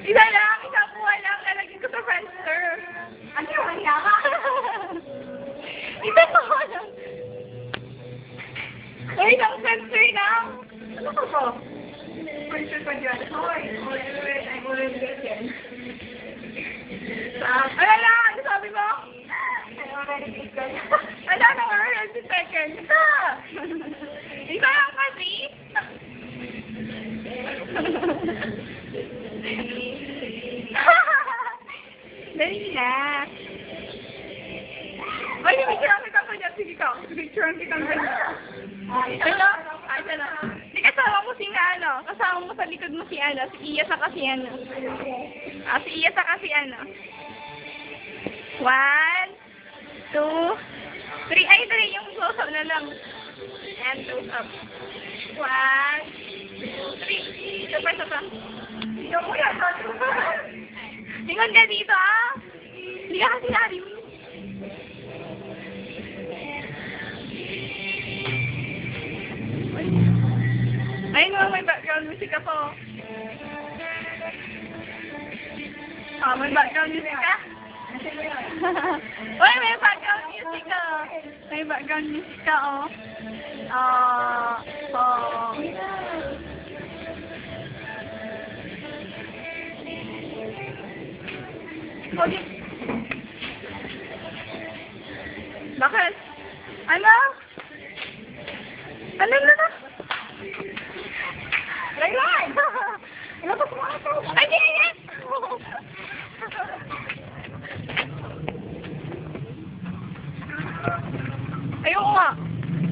Isa lang, isang buwan lang lalagyan ko sa Friendster. Ano yung kanya ka? Isa pa lang. Ay, isang Friendster lang. Ano ko po? Friendster pa dyan. Hoy, I'm already getting. Ano lang, ano sabi mo? I'm already getting. Ano na nga, 30 seconds. Isa! Isa lang kasi. Dali na. Ay, picturean kita ko dyan. Sige ka. Picturean kita ko dyan. Ano? Ay, sana. Di kasama mo si ano. Kasama mo sa likod mo si ano. Si Iya sa kasi ano. Si Iya sa kasi ano. 1, 2, 3. Ay, dali yung close-up na lang. And close-up. 1, 2, 3. Isa pa. Ikaw mo yan. Tingnan ka dito, ah. Hindi ka kasi narinig. Ayun naman, may background music ka po. May background music ka? Uy, may background music ka. May background music ka, oh. Okay. Bakit? Ano? Ano na? Ray! Ano ba kumakata? Ay, di! Ayoko nga.